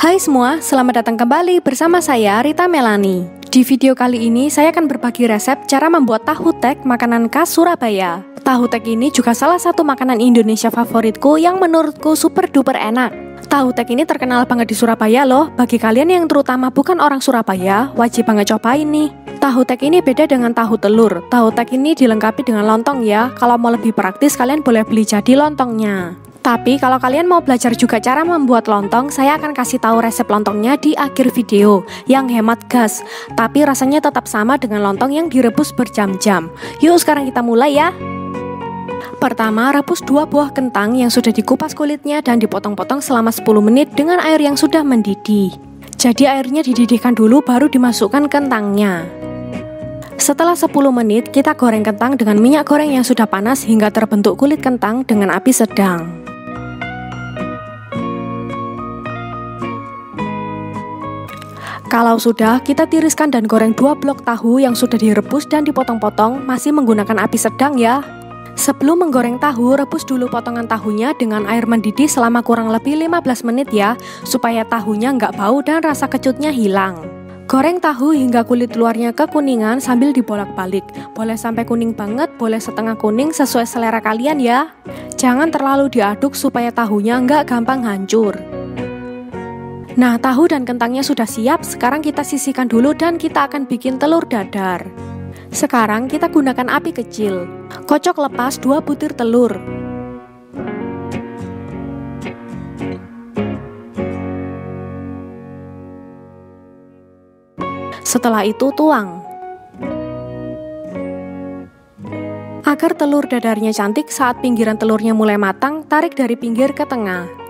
Hai semua, selamat datang kembali bersama saya Rita Melani. Di video kali ini saya akan berbagi resep cara membuat tahu tek makanan khas Surabaya. Tahu tek ini juga salah satu makanan Indonesia favoritku yang menurutku super duper enak. Tahu tek ini terkenal banget di Surabaya loh. Bagi kalian yang terutama bukan orang Surabaya, wajib banget cobain nih. Tahu tek ini beda dengan tahu telur. Tahu tek ini dilengkapi dengan lontong ya. Kalau mau lebih praktis kalian boleh beli jadi lontongnya. Tapi kalau kalian mau belajar juga cara membuat lontong, saya akan kasih tahu resep lontongnya di akhir video yang hemat gas, tapi rasanya tetap sama dengan lontong yang direbus berjam-jam. Yuk sekarang kita mulai ya. Pertama, rebus 2 buah kentang yang sudah dikupas kulitnya dan dipotong-potong selama 10 menit dengan air yang sudah mendidih. Jadi airnya dididihkan dulu baru dimasukkan kentangnya. Setelah 10 menit, kita goreng kentang dengan minyak goreng yang sudah panas hingga terbentuk kulit kentang dengan api sedang. Kalau sudah, kita tiriskan dan goreng 2 blok tahu yang sudah direbus dan dipotong-potong, masih menggunakan api sedang ya. Sebelum menggoreng tahu, rebus dulu potongan tahunya dengan air mendidih selama kurang lebih 15 menit ya, supaya tahunya nggak bau dan rasa kecutnya hilang. Goreng tahu hingga kulit luarnya kekuningan sambil dibolak-balik. Boleh sampai kuning banget, boleh setengah kuning sesuai selera kalian ya. Jangan terlalu diaduk supaya tahunya nggak gampang hancur. Nah, tahu dan kentangnya sudah siap, sekarang kita sisihkan dulu dan kita akan bikin telur dadar. Sekarang kita gunakan api kecil. Kocok lepas 2 butir telur. Setelah itu tuang. Agar telur dadarnya cantik, saat pinggiran telurnya mulai matang, tarik dari pinggir ke tengah.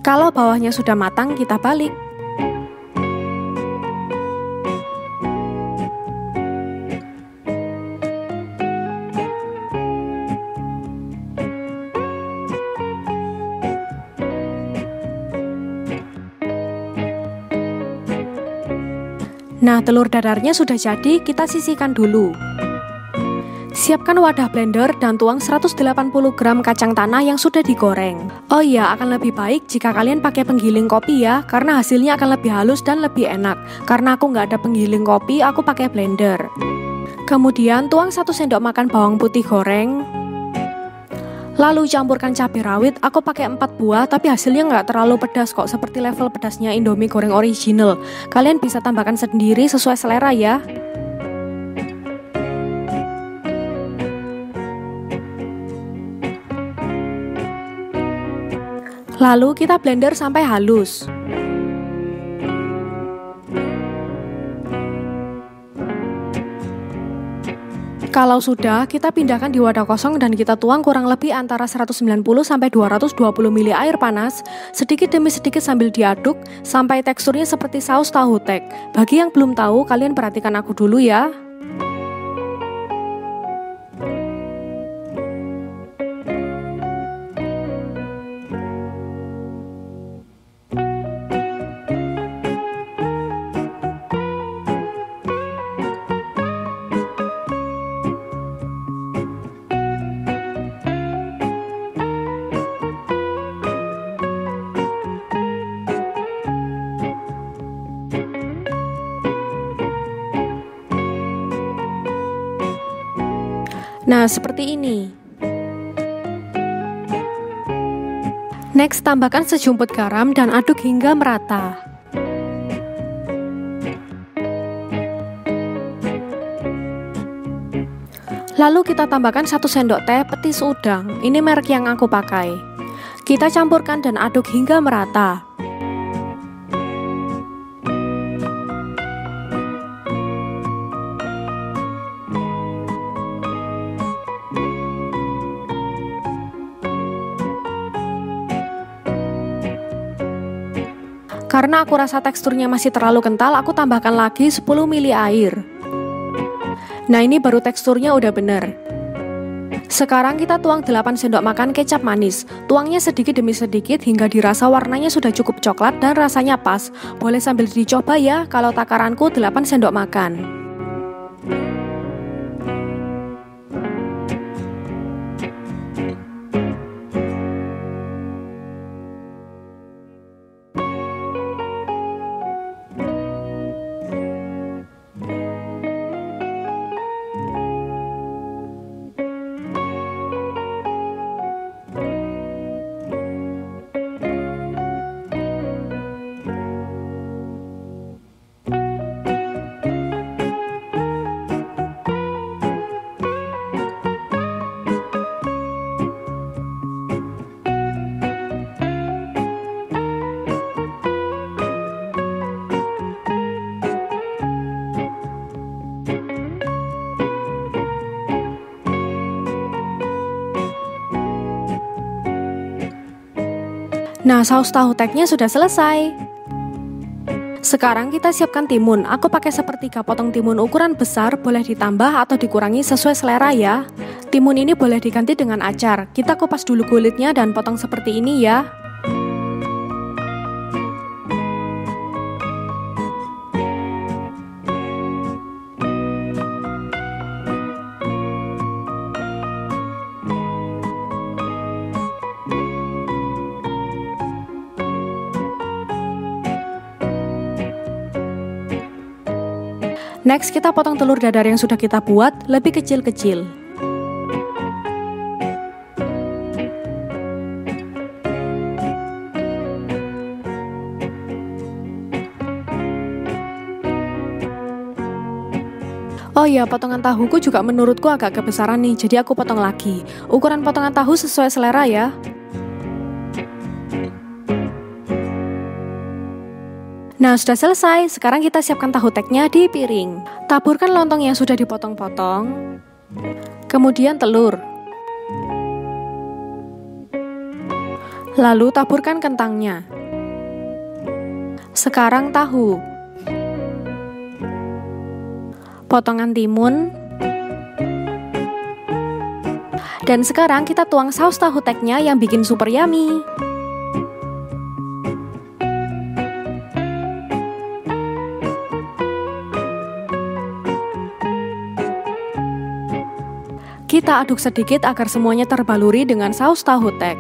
Kalau bawahnya sudah matang, kita balik. Nah, telur dadarnya sudah jadi, kita sisihkan dulu. Siapkan wadah blender dan tuang 180 gram kacang tanah yang sudah digoreng. Oh iya, akan lebih baik jika kalian pakai penggiling kopi ya, karena hasilnya akan lebih halus dan lebih enak. Karena aku nggak ada penggiling kopi, aku pakai blender. Kemudian tuang 1 sendok makan bawang putih goreng. Lalu campurkan cabai rawit, aku pakai 4 buah, tapi hasilnya nggak terlalu pedas kok, seperti level pedasnya Indomie goreng original. Kalian bisa tambahkan sendiri sesuai selera ya. Lalu kita blender sampai halus. Kalau sudah, kita pindahkan di wadah kosong dan kita tuang kurang lebih antara 190 sampai 220 ml air panas, sedikit demi sedikit sambil diaduk sampai teksturnya seperti saus tahu tek. Bagi yang belum tahu, kalian perhatikan aku dulu ya. Nah, seperti ini. Next, tambahkan sejumput garam dan aduk hingga merata. Lalu kita tambahkan 1 sendok teh petis udang. Ini merek yang aku pakai. Kita campurkan dan aduk hingga merata. Karena aku rasa teksturnya masih terlalu kental, aku tambahkan lagi 10 ml air. Nah, ini baru teksturnya udah bener. Sekarang kita tuang 8 sendok makan kecap manis. Tuangnya sedikit demi sedikit hingga dirasa warnanya sudah cukup coklat dan rasanya pas. Boleh sambil dicoba ya, kalau takaranku 8 sendok makan. Nah, saus tahu teknya sudah selesai. Sekarang kita siapkan timun. Aku pakai sepertiga potong timun ukuran besar, boleh ditambah atau dikurangi sesuai selera ya. Timun ini boleh diganti dengan acar. Kita kupas dulu kulitnya dan potong seperti ini ya. Next, kita potong telur dadar yang sudah kita buat lebih kecil-kecil. Oh ya, potongan tahuku juga menurutku agak kebesaran nih, jadi aku potong lagi. Ukuran potongan tahu sesuai selera ya. Nah, sudah selesai. Sekarang kita siapkan tahu teknya di piring. Taburkan lontong yang sudah dipotong-potong. Kemudian telur. Lalu taburkan kentangnya. Sekarang tahu. Potongan timun. Dan sekarang kita tuang saus tahu teknya yang bikin super yummy. Kita aduk sedikit agar semuanya terbaluri dengan saus tahu tek.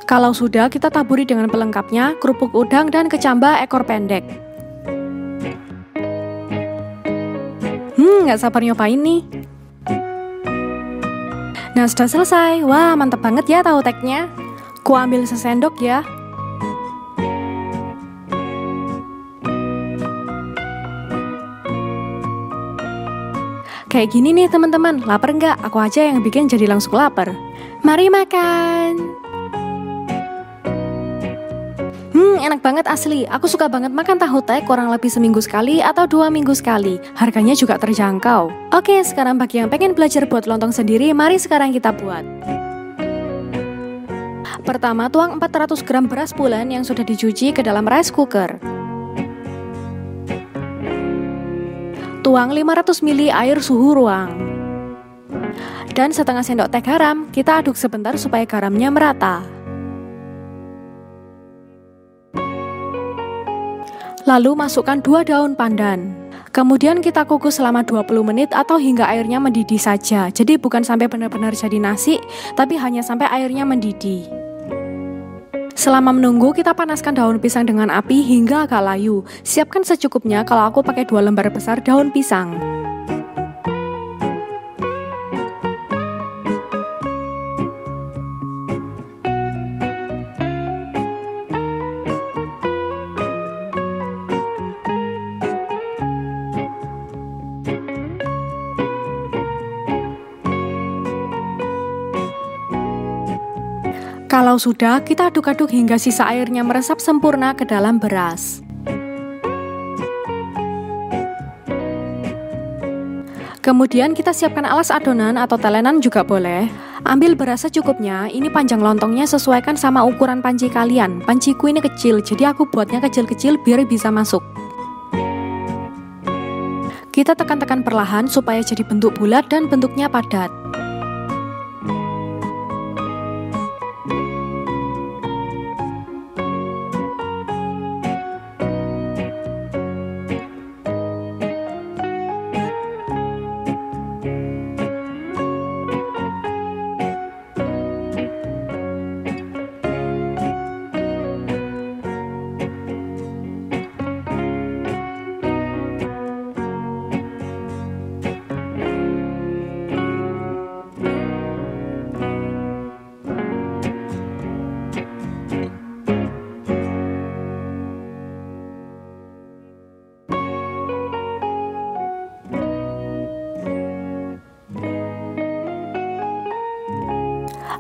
Kalau sudah, kita taburi dengan pelengkapnya, kerupuk udang dan kecambah ekor pendek. Nggak sabar nyobain nih. Nah, sudah selesai. Wah, mantep banget ya tahu teknya. Ku ambil sesendok ya. Kayak gini nih teman-teman, lapar nggak? Aku aja yang bikin jadi langsung lapar. Mari makan. Enak banget asli. Aku suka banget makan tahu tek kurang lebih seminggu sekali atau 2 minggu sekali. Harganya juga terjangkau. Oke, sekarang bagi yang pengen belajar buat lontong sendiri, mari sekarang kita buat. Pertama, tuang 400 gram beras pulen yang sudah dicuci ke dalam rice cooker. Tuang 500 ml air suhu ruang. Dan setengah sendok teh garam, kita aduk sebentar supaya garamnya merata. Lalu masukkan 2 daun pandan. Kemudian kita kukus selama 20 menit atau hingga airnya mendidih saja. Jadi bukan sampai benar-benar jadi nasi, tapi hanya sampai airnya mendidih. Selama menunggu, kita panaskan daun pisang dengan api hingga agak layu. Siapkan secukupnya, kalau aku pakai 2 lembar besar daun pisang. Kalau sudah, kita aduk-aduk hingga sisa airnya meresap sempurna ke dalam beras. Kemudian kita siapkan alas adonan atau telenan juga boleh. Ambil beras secukupnya, ini panjang lontongnya sesuaikan sama ukuran panci kalian. Panciku ini kecil, jadi aku buatnya kecil-kecil biar bisa masuk. Kita tekan-tekan perlahan supaya jadi bentuk bulat dan bentuknya padat.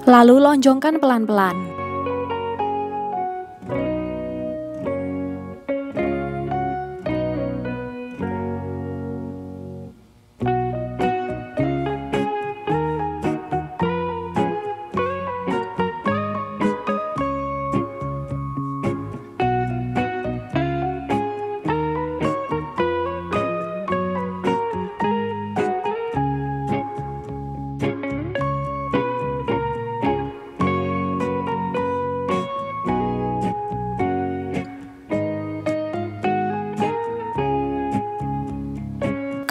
Lalu lonjongkan pelan-pelan.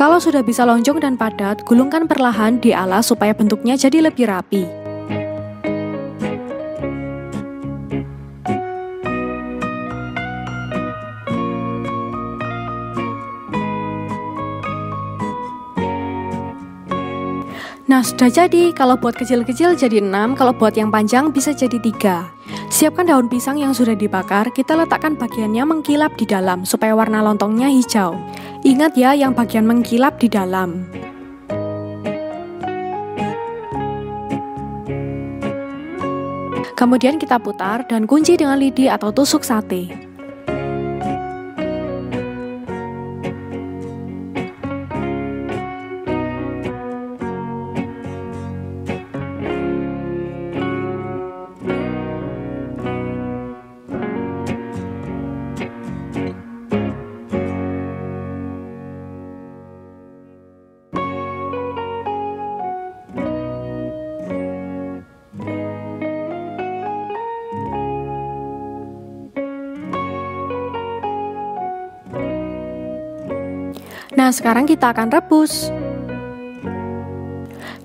Kalau sudah bisa lonjong dan padat, gulungkan perlahan di alas supaya bentuknya jadi lebih rapi. Nah, sudah jadi. Kalau buat kecil-kecil jadi 6, kalau buat yang panjang bisa jadi 3. Siapkan daun pisang yang sudah dibakar, kita letakkan bagiannya mengkilap di dalam supaya warna lontongnya hijau. Ingat ya, yang bagian mengkilap di dalam. Kemudian kita putar dan kunci dengan lidi atau tusuk sate. Nah, sekarang kita akan rebus.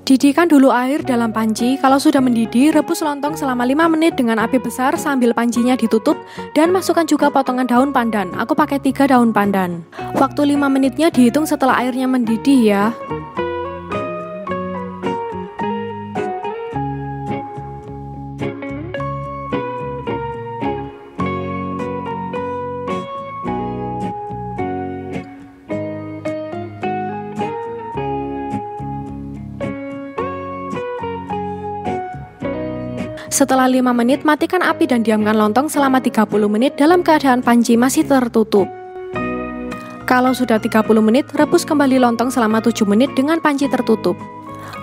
Didihkan dulu air dalam panci. Kalau sudah mendidih, rebus lontong selama 5 menit dengan api besar sambil pancinya ditutup dan masukkan juga potongan daun pandan. Aku pakai 3 daun pandan. Waktu 5 menitnya dihitung setelah airnya mendidih ya. Setelah 5 menit, matikan api dan diamkan lontong selama 30 menit dalam keadaan panci masih tertutup. Kalau sudah 30 menit, rebus kembali lontong selama 7 menit dengan panci tertutup.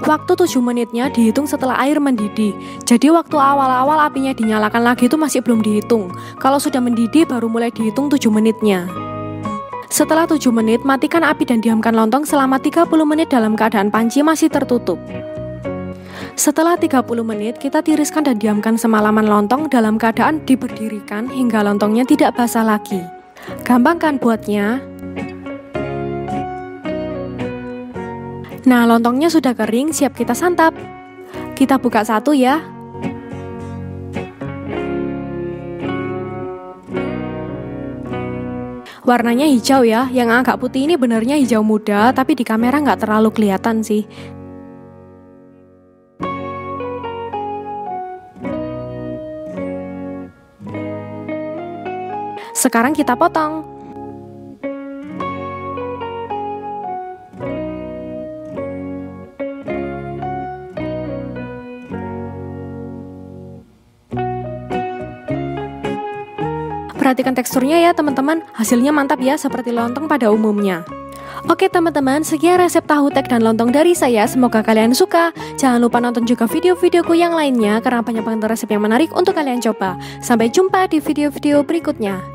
Waktu 7 menitnya dihitung setelah air mendidih. Jadi waktu awal-awal apinya dinyalakan lagi itu masih belum dihitung. Kalau sudah mendidih baru mulai dihitung 7 menitnya. Setelah 7 menit, matikan api dan diamkan lontong selama 30 menit dalam keadaan panci masih tertutup. Setelah 30 menit, kita tiriskan dan diamkan semalaman lontong dalam keadaan diberdirikan hingga lontongnya tidak basah lagi. Gampang kan buatnya? Nah, lontongnya sudah kering, siap kita santap. Kita buka satu ya. Warnanya hijau ya, yang agak putih ini benernya hijau muda, tapi di kamera nggak terlalu kelihatan sih. Sekarang kita potong. Perhatikan teksturnya ya teman-teman, hasilnya mantap ya seperti lontong pada umumnya. Oke teman-teman, sekian resep tahu tek dan lontong dari saya. Semoga kalian suka. Jangan lupa nonton juga video-videoku yang lainnya karena banyak banget resep yang menarik untuk kalian coba. Sampai jumpa di video-video berikutnya.